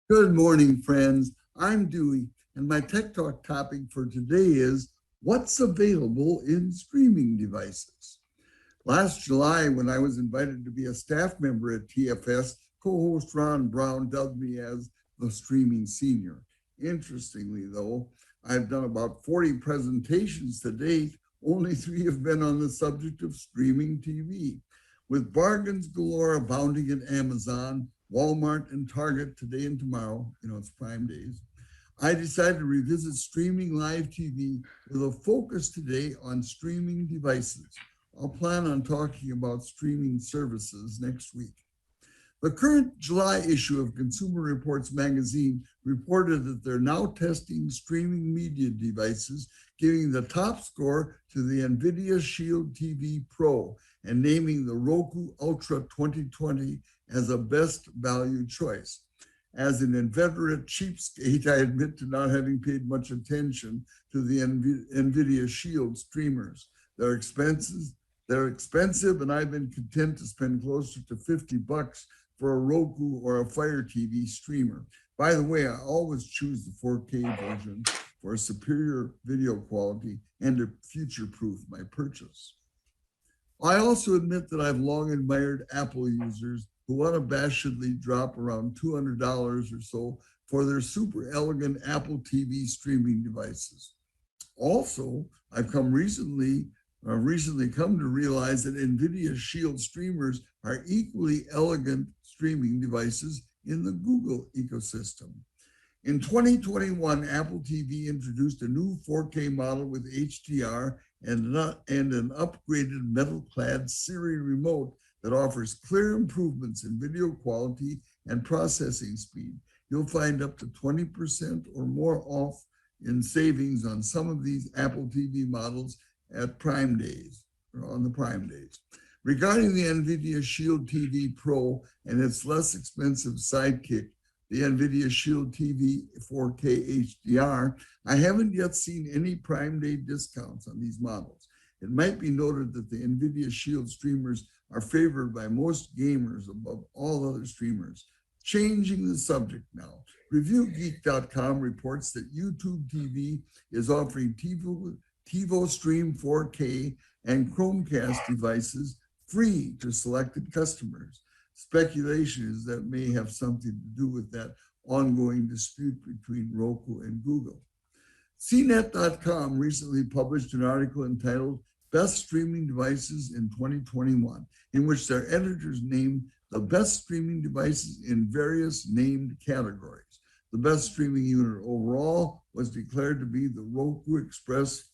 Good morning, friends. I'm Dewey, and my Tech Talk topic for today is what's available in streaming devices. Last July, when I was invited to be a staff member at TFS, co-host Ron Brown dubbed me as the streaming senior. Interestingly, though, I've done about 40 presentations to date. Only 3 have been on the subject of streaming TV. With bargains galore abounding at Amazon, Walmart, and Target today and tomorrow, it's Prime Days, I decided to revisit streaming live TV with a focus today on streaming devices. I'll plan on talking about streaming services next week. The current July issue of Consumer Reports magazine reported that they're now testing streaming media devices, giving the top score to the NVIDIA Shield TV Pro and naming the Roku Ultra 2020 as a best value choice. As an inveterate cheapskate, I admit to not having paid much attention to the NVIDIA Shield streamers. They're expensive, and I've been content to spend closer to $50 for a Roku or a Fire TV streamer. By the way, I always choose the 4K version for a superior video quality and to future-proof my purchase. I also admit that I've long admired Apple users who unabashedly drop around $200 or so for their super elegant Apple TV streaming devices. Also, I've recently come to realize that NVIDIA Shield streamers are equally elegant streaming devices in the Google ecosystem. In 2021, Apple TV introduced a new 4K model with HDR and an upgraded metal-clad Siri remote that offers clear improvements in video quality and processing speed. You'll find up to 20% or more off in savings on some of these Apple TV models at Prime Days, or on the Prime Days. Regarding the NVIDIA Shield TV Pro and its less expensive sidekick, the NVIDIA Shield TV 4K HDR, I haven't yet seen any Prime Day discounts on these models. It might be noted that the NVIDIA Shield streamers are favored by most gamers above all other streamers. Changing the subject now, ReviewGeek.com reports that YouTube TV is offering TiVo Stream 4K and Chromecast devices free to selected customers. Speculation is that may have something to do with that ongoing dispute between Roku and Google. CNET.com recently published an article entitled Best Streaming Devices in 2021, in which their editors named the best streaming devices in various named categories. The best streaming unit overall was declared to be the Roku Express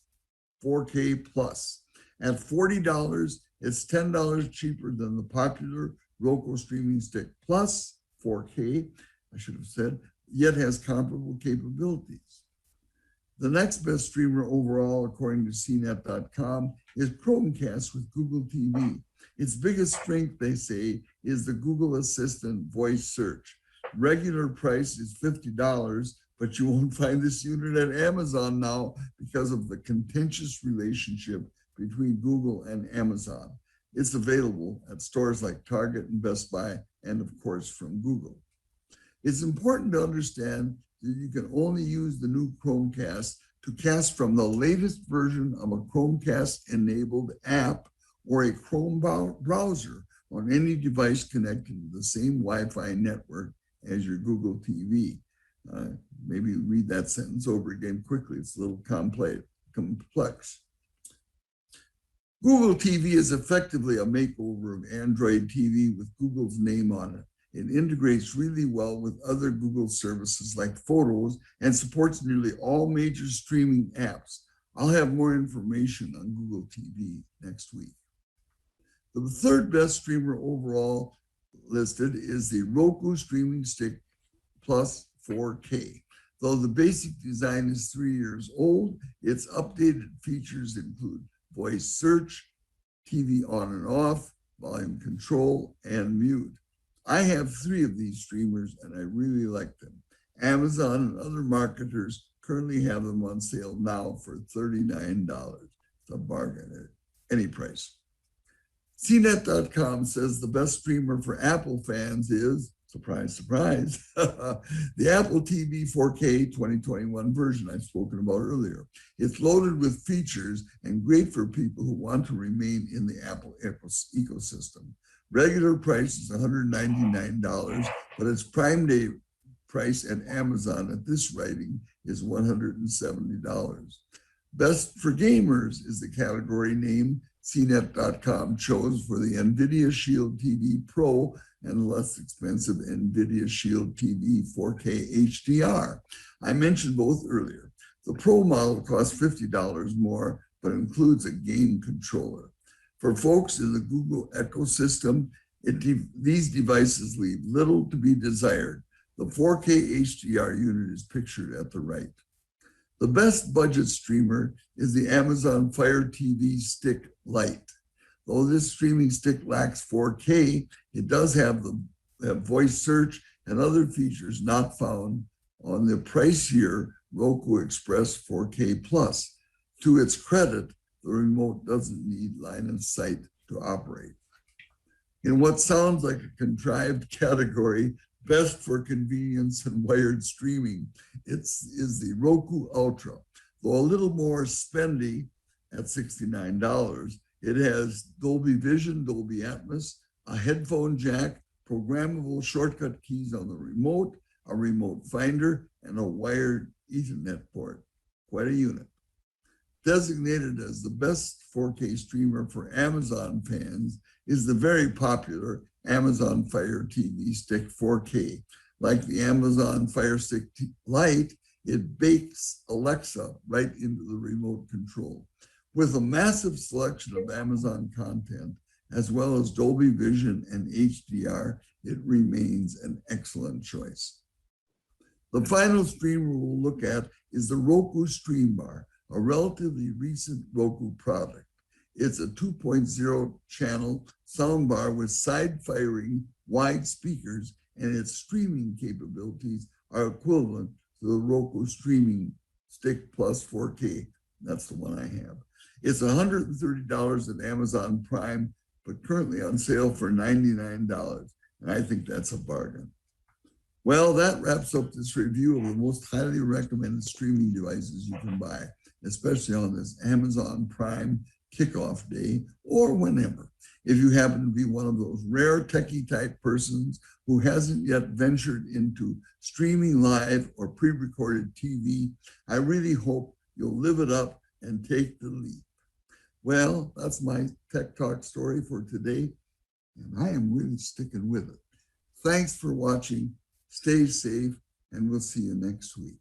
4K Plus. At $40, it's $10 cheaper than the popular Roku Streaming Stick Plus 4K, I should have said, yet has comparable capabilities. The next best streamer overall, according to CNET.com, is Chromecast with Google TV. Its biggest strength, they say, is the Google Assistant voice search. Regular price is $50, but you won't find this unit at Amazon now because of the contentious relationship between Google and Amazon. It's available at stores like Target and Best Buy, and of course from Google. It's important to understand that you can only use the new Chromecast to cast from the latest version of a Chromecast-enabled app or a Chrome browser on any device connected to the same Wi-Fi network as your Google TV. Maybe read that sentence over again quickly. It's a little complex. Google TV is effectively a makeover of Android TV with Google's name on it. It integrates really well with other Google services like Photos and supports nearly all major streaming apps. I'll have more information on Google TV next week. The third best streamer overall listed is the Roku Streaming Stick Plus 4K. Though the basic design is 3 years old, its updated features include voice search, TV on and off, volume control, and mute. I have 3 of these streamers and I really like them. Amazon and other marketers currently have them on sale now for $39. It's a bargain at any price. CNET.com says the best streamer for Apple fans is Surprise, surprise. The Apple TV 4K 2021 version I've spoken about earlier. It's loaded with features and great for people who want to remain in the Apple ecosystem. Regular price is $199, but its Prime Day price at Amazon at this writing is $170. Best for gamers is the category name CNET.com chose for the NVIDIA Shield TV Pro and less expensive NVIDIA Shield TV 4K HDR. I mentioned both earlier. The Pro model costs $50 more, but includes a game controller. For folks in the Google ecosystem, these devices leave little to be desired. The 4K HDR unit is pictured at the right. The best budget streamer is the Amazon Fire TV Stick Lite. Though this streaming stick lacks 4K, it does have the voice search and other features not found on the pricier Roku Express 4K Plus. To its credit, the remote doesn't need line of sight to operate. In what sounds like a contrived category, best for convenience and wired streaming, is the Roku Ultra. Though a little more spendy at $69, it has Dolby Vision, Dolby Atmos, a headphone jack, programmable shortcut keys on the remote, a remote finder, and a wired Ethernet port. Quite a unit. Designated as the best 4K streamer for Amazon fans is the very popular Amazon Fire TV Stick 4K. Like the Amazon Fire Stick Lite, it bakes Alexa right into the remote control. With a massive selection of Amazon content, as well as Dolby Vision and HDR, it remains an excellent choice. The final streamer we'll look at is the Roku Stream Bar, a relatively recent Roku product. It's a 2.0 channel soundbar with side-firing wide speakers, and its streaming capabilities are equivalent to the Roku Streaming Stick Plus 4K. That's the one I have. It's $130 at Amazon Prime, but currently on sale for $99, and I think that's a bargain. Well, that wraps up this review of the most highly recommended streaming devices you can buy, especially on this Amazon Prime kickoff day or whenever. If you happen to be one of those rare techie type persons who hasn't yet ventured into streaming live or pre-recorded TV, I really hope you'll live it up and take the leap. Well, that's my Tech Talk story for today, and I am really sticking with it. Thanks for watching. Stay safe, and we'll see you next week.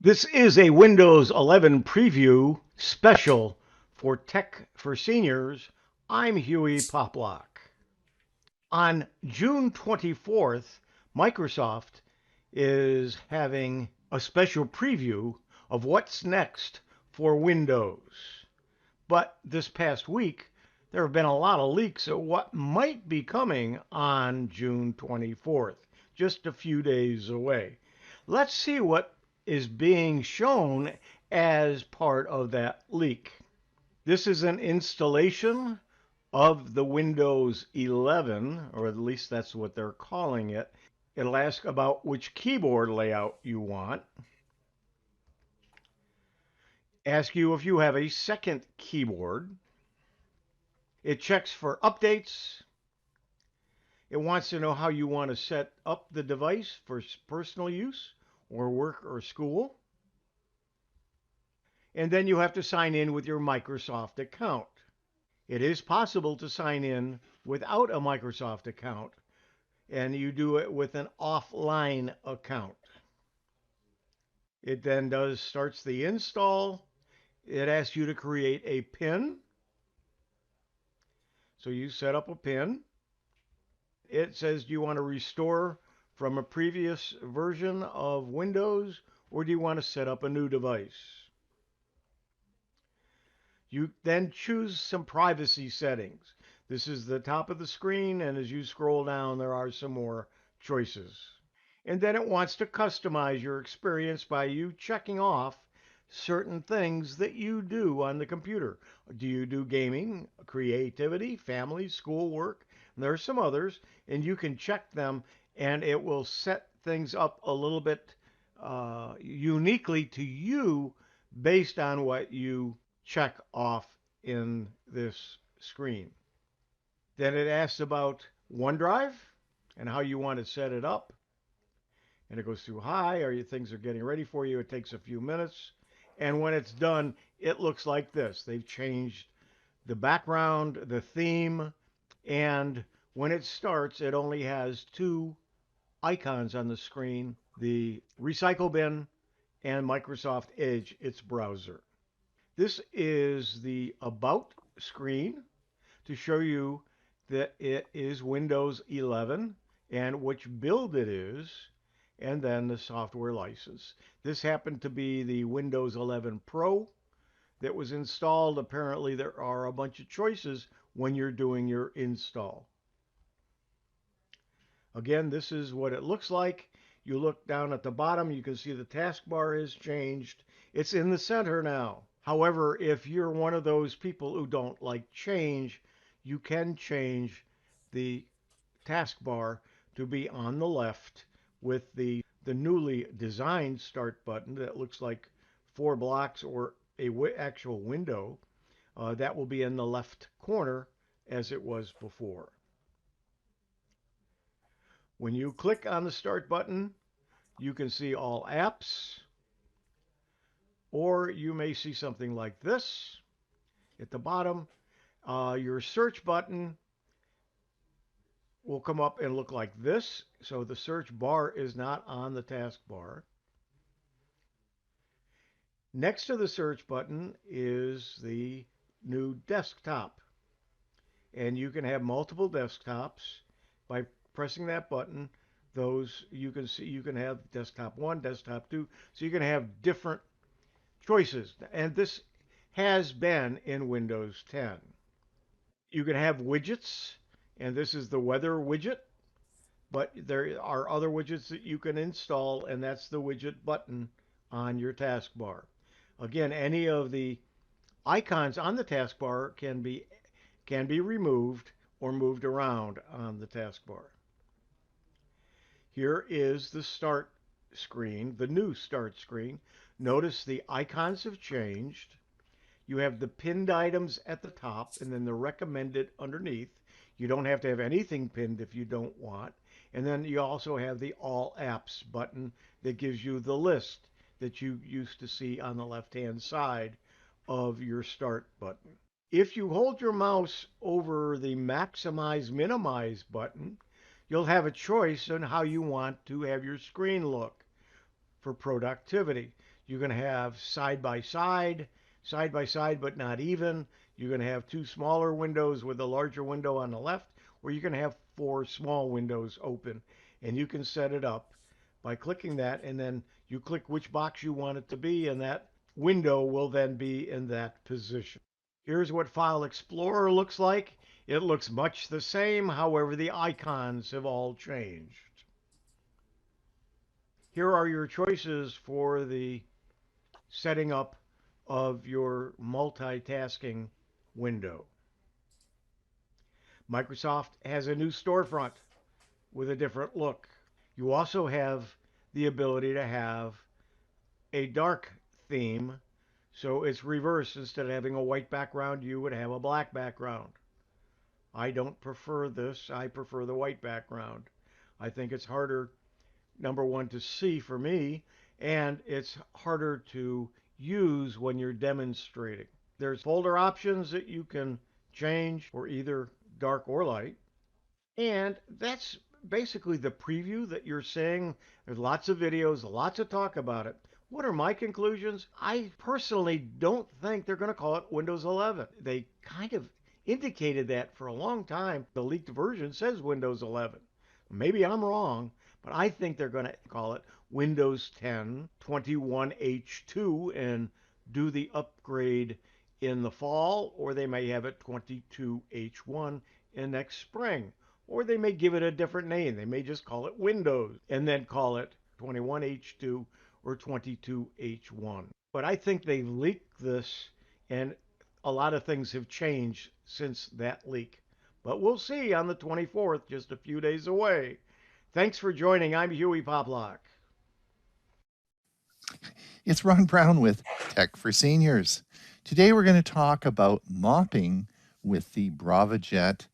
This is a Windows 11 preview special for Tech for Seniors. I'm Hewie Poplock. On June 24th, Microsoft is having a special preview of what's next for Windows. But this past week, there have been a lot of leaks of what might be coming on June 24th, just a few days away. Let's see what is being shown as part of that leak. This is an installation of the Windows 11, or at least that's what they're calling it. It'll ask about which keyboard layout you want. Ask you if you have a second keyboard. It checks for updates. It wants to know how you want to set up the device for personal use or work or school. And then you have to sign in with your Microsoft account. It is possible to sign in without a Microsoft account, and you do it with an offline account. It then starts the install. It asks you to create a PIN. So you set up a PIN. It says, do you want to restore from a previous version of Windows, or do you want to set up a new device? You then choose some privacy settings. This is the top of the screen, and as you scroll down, there are some more choices. And then it wants to customize your experience by you checking off certain things that you do on the computer. Do you do gaming, creativity, family, schoolwork? And there are some others, and you can check them, and it will set things up a little bit uniquely to you based on what you check off in this screen. Then it asks about OneDrive and how you want to set it up. And it goes through hi, or your things are getting ready for you. It takes a few minutes. And when it's done, it looks like this. They've changed the background, the theme, and when it starts, it only has two icons on the screen, the recycle bin and Microsoft Edge, its browser. This is the About screen to show you that it is Windows 11 and which build it is, and then the software license. This happened to be the Windows 11 Pro that was installed. Apparently, there are a bunch of choices when you're doing your install. Again, this is what it looks like. You look down at the bottom, you can see the taskbar has changed. It's in the center now. However, if you're one of those people who don't like change, you can change the taskbar to be on the left with the newly designed start button that looks like four blocks or a actual window. That will be in the left corner as it was before. When you click on the start button, you can see all apps, or you may see something like this at the bottom. Your search button will come up and look like this. So the search bar is not on the taskbar. Next to the search button is the new desktop. And you can have multiple desktops by pressing that button. Those you can see, you can have desktop 1, desktop 2. So you can have different choices. And this has been in Windows 10. You can have widgets, and this is the weather widget. But there are other widgets that you can install, and that's the widget button on your taskbar. Again, any of the icons on the taskbar can be removed or moved around on the taskbar. Here is the start screen, the new start screen. Notice the icons have changed. You have the pinned items at the top and then the recommended underneath. You don't have to have anything pinned if you don't want. And then you also have the All Apps button that gives you the list that you used to see on the left-hand side of your Start button. If you hold your mouse over the Maximize Minimize button, you'll have a choice on how you want to have your screen look for productivity. You can have side by side but not even. You can have two smaller windows with a larger window on the left, or you can have four small windows open. And you can set it up by clicking that, and then you click which box you want it to be, and that window will then be in that position. Here's what File Explorer looks like. It looks much the same, however, the icons have all changed. Here are your choices for the setting up of your multitasking window. Microsoft has a new storefront with a different look. You also have the ability to have a dark theme, so it's reversed. Instead of having a white background, you would have a black background. I don't prefer this. I prefer the white background. I think it's harder, number one, to see for me, and it's harder to use when you're demonstrating. There's folder options that you can change for either dark or light. And that's basically the preview that you're seeing. There's lots of videos, lots of talk about it. What are my conclusions? I personally don't think they're going to call it Windows 11. They kind of indicated that for a long time. The leaked version says Windows 11. Maybe I'm wrong, but I think they're going to call it Windows 10 21H2 and do the upgrade in the fall, or they may have it 22H1 in next spring. Or they may give it a different name. They may just call it Windows and then call it 21H2 or 22H1. but I think they leaked this, and a lot of things have changed since that leak. But we'll see on the 24th, just a few days away. Thanks for joining. I'm Hewie Poplock. It's Ron Brown with Tech for Seniors. Today we're going to talk about mopping with the Braava Jet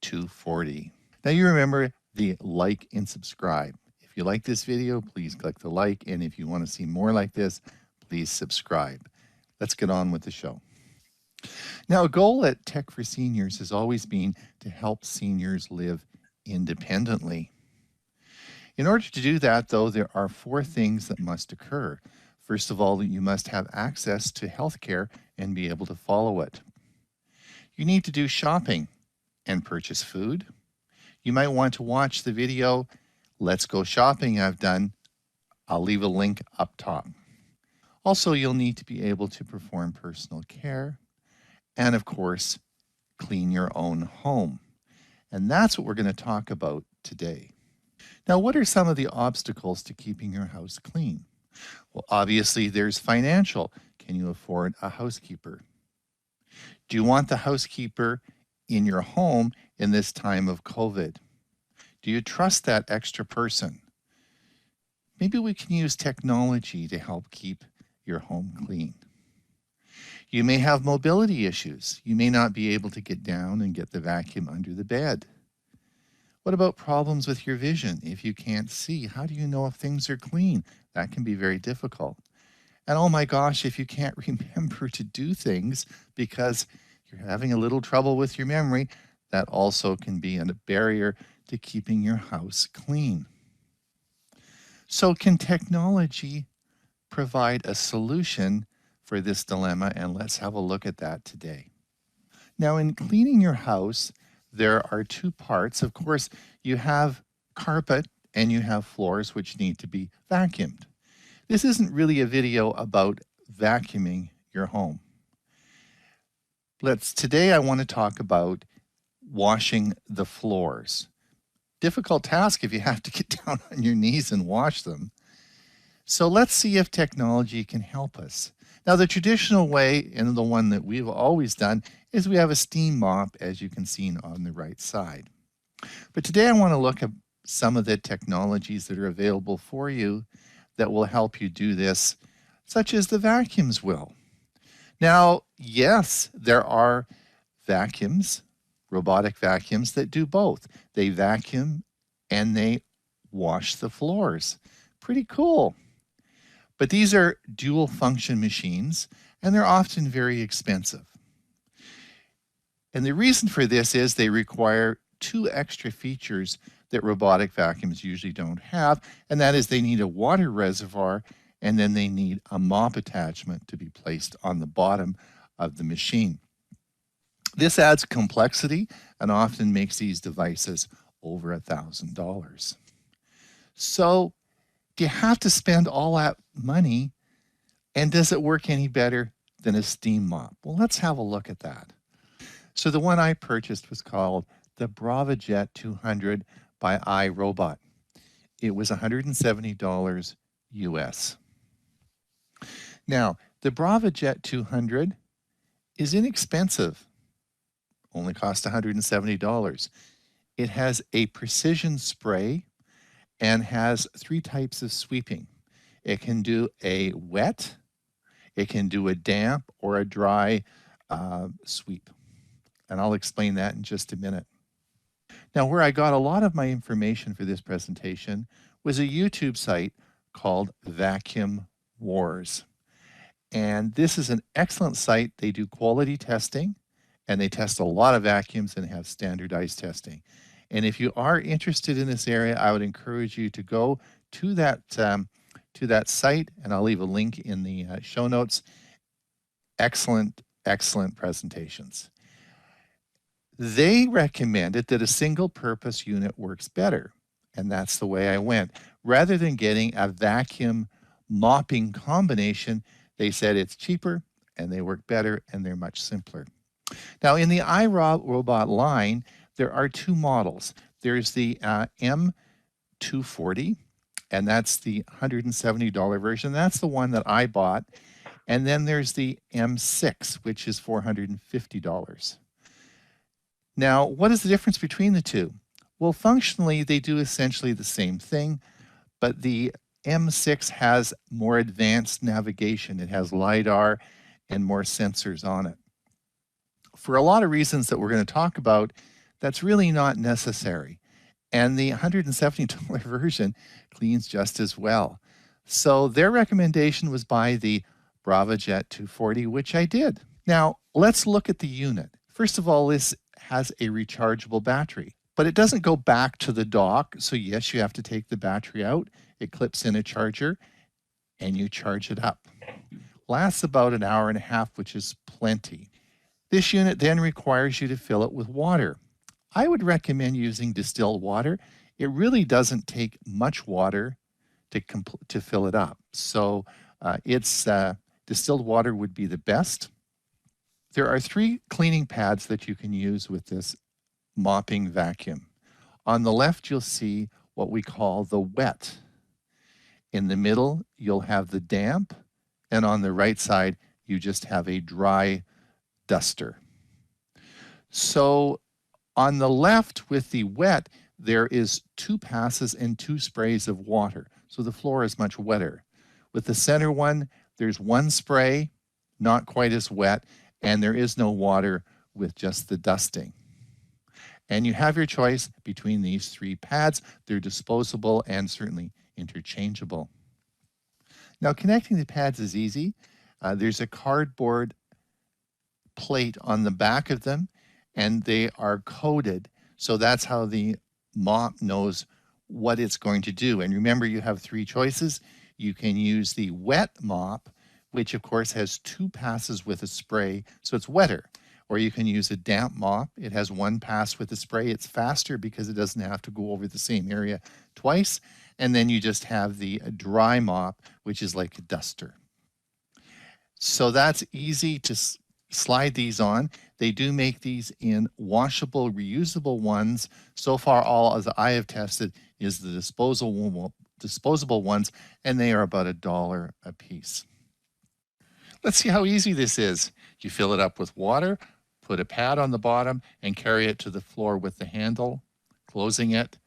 240. Now you remember the like and subscribe. If you like this video, please click the like, and if you want to see more like this, please subscribe. Let's get on with the show. Now, a goal at Tech for Seniors has always been to help seniors live independently. In order to do that, though, there are 4 things that must occur. First of all, you must have access to health care and be able to follow it. You need to do shopping and purchase food. You might want to watch the video, Let's Go Shopping I've done. I'll leave a link up top. Also, you'll need to be able to perform personal care and, of course, clean your own home. And that's what we're going to talk about today. Now, what are some of the obstacles to keeping your house clean? Well, obviously, there's financial. Can you afford a housekeeper? Do you want the housekeeper in your home in this time of COVID? Do you trust that extra person? Maybe we can use technology to help keep your home clean. You may have mobility issues. You may not be able to get down and get the vacuum under the bed. What about problems with your vision? If you can't see, how do you know if things are clean? That can be very difficult. And oh my gosh, if you can't remember to do things because you're having a little trouble with your memory, that also can be a barrier to keeping your house clean. So can technology provide a solution for this dilemma? And let's have a look at that today. Now, in cleaning your house, there are 2 parts. Of course, you have carpet and you have floors which need to be vacuumed. This isn't really a video about vacuuming your home. Today I want to talk about washing the floors. Difficult task if you have to get down on your knees and wash them. So let's see if technology can help us. Now, the traditional way, and the one that we've always done, is we have a steam mop, as you can see on the right side. But today I want to look at some of the technologies that are available for you that will help you do this, such as the vacuums will. Now, yes, there are vacuums, robotic vacuums, that do both. They vacuum and they wash the floors. Pretty cool. But these are dual function machines, and they're often very expensive. And the reason for this is they require 2 extra features that robotic vacuums usually don't have, and that is they need a water reservoir, and then they need a mop attachment to be placed on the bottom of the machine. This adds complexity and often makes these devices over $1,000. So, do you have to spend all that money, and does it work any better than a steam mop? Well, let's have a look at that. So the one I purchased was called the Braava Jet 200 by iRobot. It was $170 US. Now, the Braava Jet 200 is inexpensive, only cost $170. It has a precision spray and has 3 types of sweeping. It can do a wet, it can do a damp, or a dry sweep. And I'll explain that in just a minute. Now, where I got a lot of my information for this presentation was a YouTube site called Vacuum Wars. And this is an excellent site. They do quality testing, and they test a lot of vacuums and have standardized testing. And if you are interested in this area, I would encourage you to go to that site, and I'll leave a link in the show notes. Excellent, excellent presentations. They recommended that a single-purpose unit works better, and that's the way I went. Rather than getting a vacuum mopping combination, they said it's cheaper, and they work better, and they're much simpler. Now, in the iRobot line, there are 2 models. There's the M240, and that's the $170 version. That's the one that I bought, And then there's the M6, which is $450. Now, what is the difference between the two? Well, functionally, they do essentially the same thing, but the M6 has more advanced navigation. It has LiDAR and more sensors on it. For a lot of reasons that we're going to talk about, that's really not necessary. And the $170 version cleans just as well. So their recommendation was buy the Braava Jet 240, which I did. Now, let's look at the unit. First of all, this has a rechargeable battery, but it doesn't go back to the dock. So yes, you have to take the battery out. It clips in a charger and you charge it up. Lasts about an hour and a half, which is plenty. This unit then requires you to fill it with water. I would recommend using distilled water. It really doesn't take much water to fill it up. So distilled water would be the best. There are 3 cleaning pads that you can use with this mopping vacuum. On the left, you'll see what we call the wet. In the middle, you'll have the damp. And on the right side, you just have a dry duster. So on the left with the wet, there is 2 passes and 2 sprays of water. So the floor is much wetter. With the center one, there's 1 spray, not quite as wet, and there is no water with just the dusting. And you have your choice between these 3 pads. They're disposable and certainly interchangeable. Now, connecting the pads is easy. There's a cardboard plate on the back of them, and they are coded. So that's how the mop knows what it's going to do. And remember, you have 3 choices. You can use the wet mop, which of course has 2 passes with a spray, so it's wetter. Or you can use a damp mop. It has 1 pass with a spray. It's faster because it doesn't have to go over the same area twice. And then you just have the dry mop, which is like a duster. So that's easy to slide these on. They do make these in washable, reusable ones. So far, all as I have tested is the disposable ones, and they are about $1 a piece. Let's see how easy this is. You fill it up with water, put a pad on the bottom, and carry it to the floor with the handle, closing it.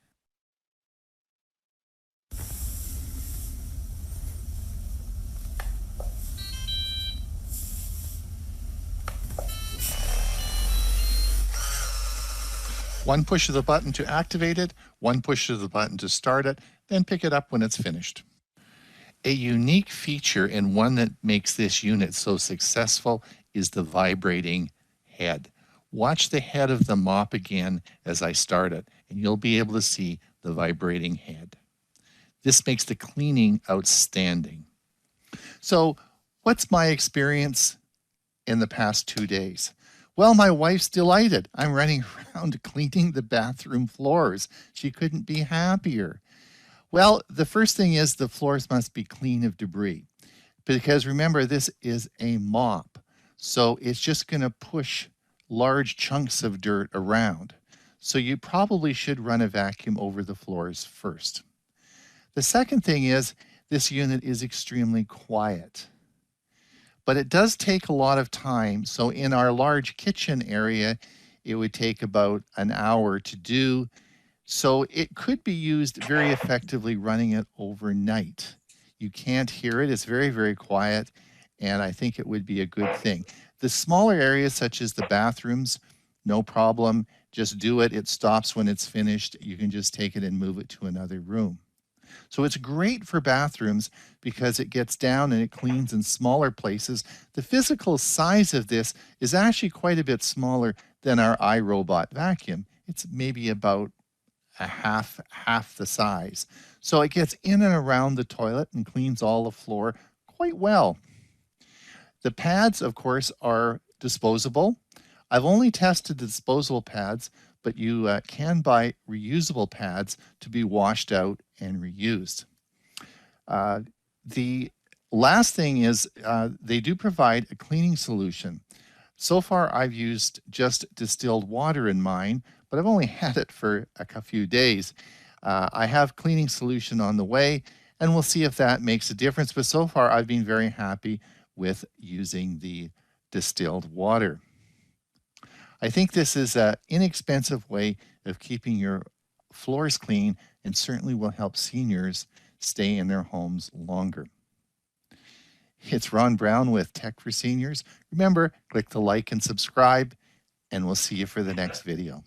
One push of the button to activate it, 1 push of the button to start it, then pick it up when it's finished. A unique feature and one that makes this unit so successful is the vibrating head. Watch the head of the mop again as I start it, and you'll be able to see the vibrating head. This makes the cleaning outstanding. So, what's my experience in the past 2 days? Well, my wife's delighted. I'm running around cleaning the bathroom floors. She couldn't be happier. Well, the first thing is the floors must be clean of debris. Because remember, this is a mop. So it's just going to push large chunks of dirt around. So you probably should run a vacuum over the floors first. The second thing is this unit is extremely quiet. But it does take a lot of time. So in our large kitchen area, it would take about an hour to do. So it could be used very effectively running it overnight. You can't hear it. It's very, very quiet. And I think it would be a good thing. The smaller areas, such as the bathrooms, no problem. Just do it. It stops when it's finished. You can just take it and move it to another room. So it's great for bathrooms because it gets down and it cleans in smaller places. The physical size of this is actually quite a bit smaller than our iRobot vacuum. It's maybe about a half the size. So it gets in and around the toilet and cleans all the floor quite well. The pads, of course, are disposable. I've only tested the disposable pads, but you can buy reusable pads to be washed out and reused. The last thing is they do provide a cleaning solution. So far, I've used just distilled water in mine, but I've only had it for a few days. I have cleaning solution on the way, and we'll see if that makes a difference. But so far, I've been very happy with using the distilled water. I think this is an inexpensive way of keeping your floors clean and certainly will help seniors stay in their homes longer. It's Ron Brown with Tech for Seniors. Remember, click the like and subscribe, and we'll see you for the next video.